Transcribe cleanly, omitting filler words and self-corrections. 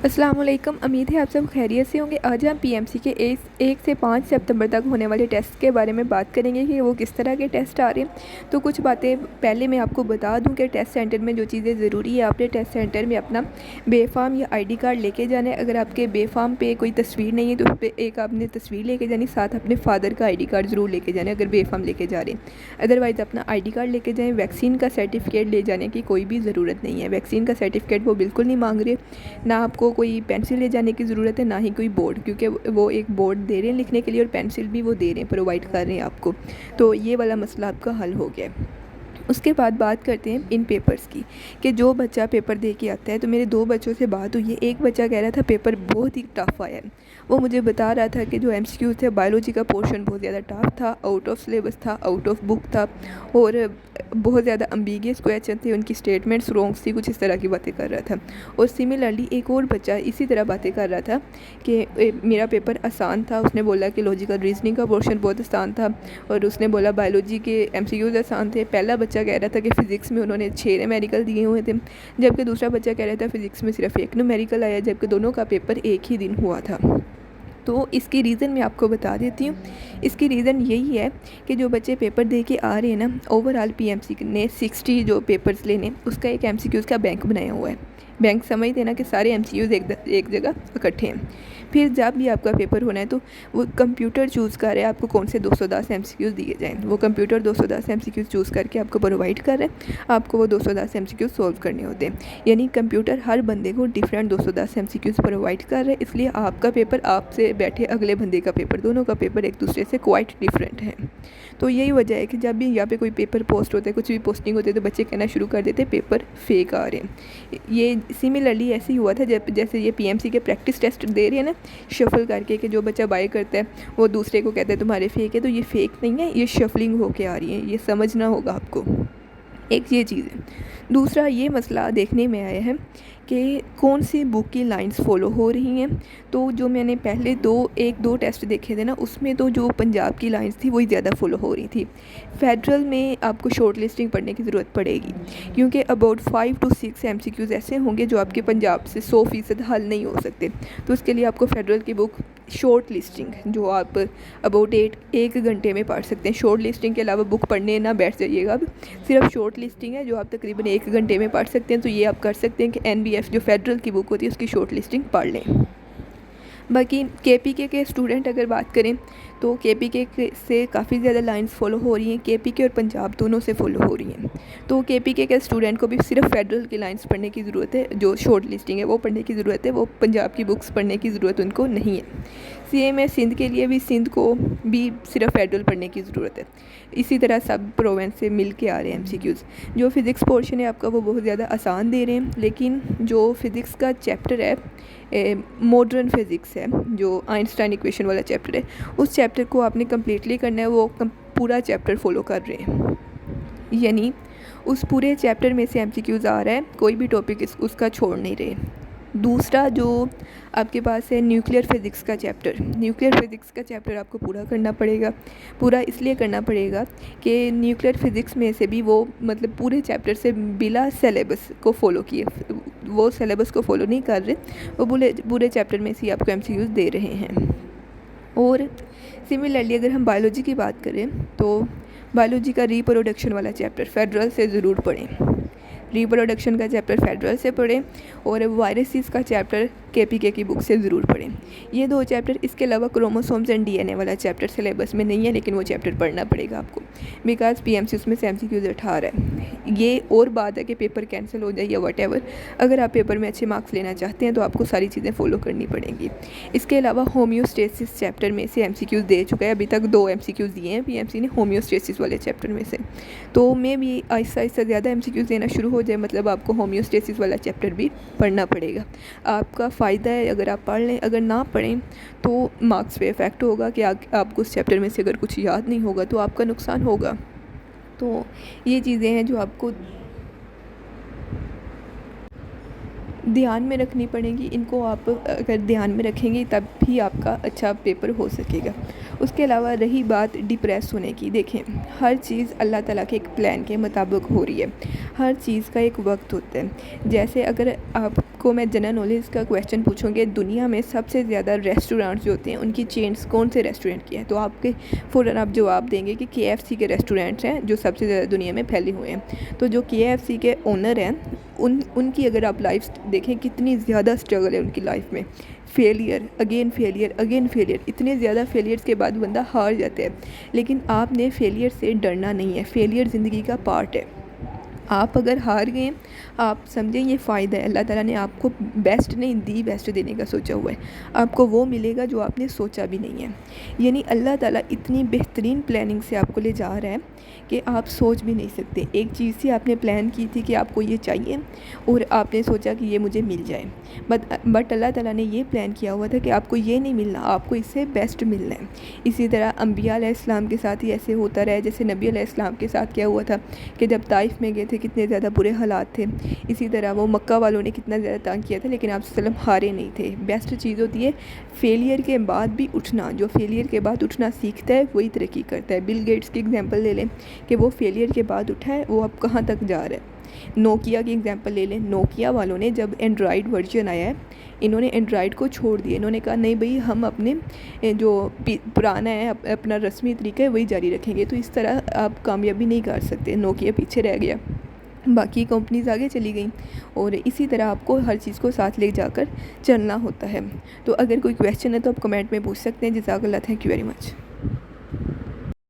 अस्सलाम वालेकुम। उम्मीद है आप सब खैरियत से होंगे। आज हम पीएमसी के 1 से 5 सितंबर तक होने वाले टेस्ट के बारे में बात करेंगे कि वो किस तरह के टेस्ट आ रहे हैं। तो कुछ बातें पहले मैं आपको बता दूं कि टेस्ट सेंटर में जो चीज़ें ज़रूरी है, आपने टेस्ट सेंटर में अपना बेफाम या आईडी कार्ड लेके जाना है। अगर आपके बेफाम पे कोई तस्वीर नहीं है तो उस पर एक आपने तस्वीर लेके जानी, साथ अपने फादर का आईडी कार्ड ज़रूर लेके जाना है अगर बेफाम लेके जा रहे हैं। अदरवाइज़ अपना आईडी कार्ड लेके जाएँ। वैक्सीन का सर्टिफिकेट ले जाने की कोई भी ज़रूरत नहीं है। वैक्सीन का सर्टिफिकेट वो बिल्कुल नहीं मांग रहे। ना आपको कोई पेंसिल ले जाने की ज़रूरत है, ना ही कोई बोर्ड, क्योंकि वो एक बोर्ड दे रहे हैं लिखने के लिए और पेंसिल भी वो दे रहे हैं, प्रोवाइड कर रहे हैं आपको। तो ये वाला मसला आपका हल हो गया है। उसके बाद बात करते हैं इन पेपर्स की कि जो बच्चा पेपर दे के आता है। तो मेरे 2 बच्चों से बात हुई है। एक बच्चा कह रहा था पेपर बहुत ही टफ़ आया है। वो मुझे बता रहा था कि जो एमसीक्यूज़ थे, बायोलॉजी का पोर्शन बहुत ज़्यादा टफ था, आउट ऑफ सिलेबस था, आउट ऑफ बुक था और बहुत ज़्यादा अम्बिगियस क्वेश्चन थे, उनकी स्टेटमेंट्स रॉन्ग्स थी, कुछ इस तरह की बातें कर रहा था। और सिमिलरली एक और बच्चा इसी तरह बातें कर रहा था कि मेरा पेपर आसान था। उसने बोला कि लॉजिकल रीजनिंग का पोर्शन बहुत आसान था और उसने बोला बायोलॉजी के एमसीक्यूज़ आसान थे। पहला बच्चा कह रहा था कि फ़िज़िक्स में उन्होंने 6 न्यूमेरिकल दिए हुए थे, जबकि दूसरा बच्चा कह रहा था फ़िज़िक्स में सिर्फ 1 न्यूमेरिकल आया, जबकि दोनों का पेपर एक ही दिन हुआ था। तो इसकी रीज़न मैं आपको बता देती हूँ। इसकी रीज़न यही है कि जो बच्चे पेपर दे के आ रहे हैं ना, ओवरऑल पीएमसी ने 60 जो पेपर्स लेने, उसका एक एमसीक्यूज़ का बैंक बनाया हुआ है। बैंक समझते हैं ना कि सारे एमसीक्यूज़ एक जगह इकट्ठे हैं। फिर जब भी आपका पेपर होना है तो वो कंप्यूटर चूज़ कर रहे हैं आपको कौन से 210 एमसीक्यूज़ दिए जाएँ। वो कंप्यूटर 210 एमसीक्यूज़ चूज़ करके आपको प्रोवाइड कर रहे हैं। आपको वो 210 एमसीक्यूज़ सॉल्व करने होते हैं। यानी कंप्यूटर हर बंदे को डिफरेंट 210 एमसीक्यूज़ प्रोवाइड कर रहे हैं। इसलिए आपका पेपर, आपसे बैठे अगले बंदे का पेपर, दोनों का पेपर एक दूसरे से क्वाइट डिफरेंट है। तो यही वजह है कि जब भी यहाँ पे कोई पेपर पोस्ट होता है, कुछ भी पोस्टिंग होती है, तो बच्चे कहना शुरू कर देते हैं पेपर फेक आ रहे हैं। ये सिमिलरली ऐसे ही हुआ था जब जैसे ये पीएमसी के प्रैक्टिस टेस्ट दे रहे हैं ना, शफल करके, कि जो बच्चा बाय करता है वो दूसरे को कहता है तुम्हारे फेक है। तो ये फेक नहीं है, ये शफलिंग होके आ रही है, ये समझना होगा आपको। एक ये चीज़ है। दूसरा ये मसला देखने में आया है कि कौन सी बुक की लाइंस फॉलो हो रही हैं। तो जो मैंने पहले एक दो टेस्ट देखे थे ना, उसमें तो जो पंजाब की लाइंस थी वही ज़्यादा फॉलो हो रही थी। फेडरल में आपको शॉर्ट लिस्टिंग पढ़ने की ज़रूरत पड़ेगी, क्योंकि अबाउट 5 to 6 एमसीक्यूज़ ऐसे होंगे जो आपके पंजाब से 100% हल नहीं हो सकते। तो उसके लिए आपको फेडरल की बुक शॉर्ट लिस्टिंग, जो आप अबाउट 1 घंटे में पढ़ सकते हैं। शॉर्ट लिस्टिंग के अलावा बुक पढ़ने ना बैठ जाइएगा। अब सिर्फ शॉर्ट लिस्टिंग है जो आप तकरीबन 1 घंटे में पढ़ सकते हैं। तो ये आप कर सकते हैं कि एनबीएफ जो फेडरल की बुक होती है उसकी शॉर्ट लिस्टिंग पढ़ लें। बाकी केपीके के स्टूडेंट अगर बात करें तो केपीके से काफ़ी ज़्यादा लाइंस फॉलो हो रही हैं। केपीके और पंजाब दोनों से फॉलो हो रही हैं। तो केपीके के स्टूडेंट को भी सिर्फ फेडरल की लाइंस पढ़ने की ज़रूरत है, जो शॉर्ट लिस्टिंग है वो पढ़ने की ज़रूरत है। वो पंजाब की बुक्स पढ़ने की ज़रूरत उनको नहीं है। सेम है सिंध के लिए भी, सिंध को भी सिर्फ फेडरल पढ़ने की ज़रूरत है। इसी तरह सब प्रोविंस से मिल के आ रहे हैं एमसीक्यूज़। जो फिज़िक्स पोर्शन है आपका वो बहुत ज़्यादा आसान दे रहे हैं, लेकिन जो फिज़िक्स का चैप्टर है, मॉडर्न फिज़िक्स है, जो आइंस्टाइन इक्वेशन वाला चैप्टर है, उस चैप्टर को आपने कम्प्लीटली करना है। वो पूरा चैप्टर फॉलो कर रहे हैं, यानी उस पूरे चैप्टर में से एमसीक्यूज़ आ रहा है, कोई भी टॉपिक उसका छोड़ नहीं रहे। दूसरा जो आपके पास है न्यूक्लियर फ़िज़िक्स का चैप्टर। न्यूक्लियर फ़िज़िक्स का चैप्टर आपको पूरा करना पड़ेगा। पूरा इसलिए करना पड़ेगा कि न्यूक्लियर फ़िज़िक्स में से भी वो मतलब पूरे चैप्टर से बिला सिलेबस को फ़ॉलो किए, वो सिलेबस को फ़ॉलो नहीं कर रहे, वो पूरे चैप्टर में से आपको एमसीक्यूज़ दे रहे हैं। और सिमिलरली अगर हम बायोलॉजी की बात करें तो बायोलॉजी का रिप्रोडक्शन वाला चैप्टर फेडरल से ज़रूर पढ़ें। रिप्रोडक्शन का चैप्टर फेडरल से पढ़ें और वायरसेस का चैप्टर केपीके की बुक से ज़रूर पढ़ें। ये 2 चैप्टर, इसके अलावा क्रोमोसोम्स एंड डीएनए वाला चैप्टर सिलेबस में नहीं है, लेकिन वो चैप्टर पढ़ना पड़ेगा आपको, बिकॉज पीएमसी उसमें से एमसीक्यूज़ उठा रहा है। ये और बात है कि पेपर कैंसिल हो जाए या वटेवर, अगर आप पेपर में अच्छे मार्क्स लेना चाहते हैं तो आपको सारी चीज़ें फॉलो करनी पड़ेंगी। इसके अलावा होम्योस्टेसिस चैप्टर में से एमसीक्यूज़ दे चुका है। अभी तक 2 एमसीक्यूज़ दिए हैं पीएमसी ने होम्योस्टेसिस वाले चैप्टर में से। तो मैं भी आहिस्ता आहिस्ता ज़्यादा एमसीक्यूज़ देना शुरू हो जाए, मतलब आपको होम्योस्टेसिस वाला चैप्टर भी पढ़ना पड़ेगा। आपका फ़ायदा है अगर आप पढ़ लें, अगर ना पढ़ें तो मार्क्स पे इफ़ेक्ट होगा कि आपको उस चैप्टर में से अगर कुछ याद नहीं होगा तो आपका नुकसान होगा। तो ये चीज़ें हैं जो आपको ध्यान में रखनी पड़ेंगी। इनको आप अगर ध्यान में रखेंगे तब भी आपका अच्छा पेपर हो सकेगा। उसके अलावा रही बात डिप्रेस होने की, देखें हर चीज़ अल्लाह ताला के एक प्लान के मुताबिक हो रही है। हर चीज़ का एक वक्त होता है। जैसे अगर आपको मैं जनरल नॉलेज का क्वेश्चन पूछूंगे, दुनिया में सबसे ज़्यादा रेस्टोरेंट्स जो होते हैं उनकी चेन्स कौन से रेस्टोरेंट की है, तो आपके फ़ौरन आप जवाब देंगे कि KFC के रेस्टोरेंट्स हैं जो सबसे ज़्यादा दुनिया में फैले हुए हैं। तो जो KFC के ओनर हैं उनकी अगर आप लाइफ देखें कितनी ज़्यादा स्ट्रगल है उनकी लाइफ में। Failure again failure again failure, इतने ज़्यादा फेलियर्स के बाद बंदा हार जाता है। लेकिन आपने फेलियर से डरना नहीं है। फेलियर ज़िंदगी का पार्ट है। आप अगर हार गए, आप समझें ये फ़ायदा है। अल्लाह ताला ने आपको बेस्ट नहीं, दी बेस्ट देने का सोचा हुआ है। आपको वो मिलेगा जो आपने सोचा भी नहीं है। यानी अल्लाह ताला इतनी बेहतरीन प्लानिंग से आपको ले जा रहा है कि आप सोच भी नहीं सकते। एक चीज़ से आपने प्लान की थी कि आपको ये चाहिए और आपने सोचा कि ये मुझे मिल जाए, बट अल्लाह ताला ने ये प्लान किया हुआ था कि आपको ये नहीं मिलना, आपको इससे बेस्ट मिलना है। इसी तरह अम्बिया अलैहिस्सलाम के साथ ही ऐसे होता रहा है। जैसे नबी अलैहिस्सलाम के साथ क्या हुआ था कि जब ताइफ में गए थे कितने ज़्यादा बुरे हालात थे। इसी तरह वो मक्का वालों ने कितना ज़्यादा तंग किया था, लेकिन आप सल्लम हारे नहीं थे। बेस्ट चीज़ होती है फेलियर के बाद भी उठना। जो फेलियर के बाद उठना सीखता है वही तरक्की करता है। बिल गेट्स की एग्जांपल ले लें कि वो फेलियर के बाद उठा है, वो अब कहाँ तक जा रहा है। नोकिया की एग्जांपल ले लें। नोकिया वालों ने जब एंड्रॉयड वर्जन आया है, इन्होंने एंड्रॉयड को छोड़ दिया। इन्होंने कहा नहीं भाई, हम अपने जो पुराना है अपना रस्मी तरीका है वही जारी रखेंगे। तो इस तरह आप कामयाबी नहीं कर सकते। नोकिया पीछे रह गया, बाकी कंपनीज़ आगे चली गई। और इसी तरह आपको हर चीज़ को साथ ले जाकर चलना होता है। तो अगर कोई क्वेश्चन है तो आप कमेंट में पूछ सकते हैं। जज़ाकल्लाह, थैंक यू वेरी मच।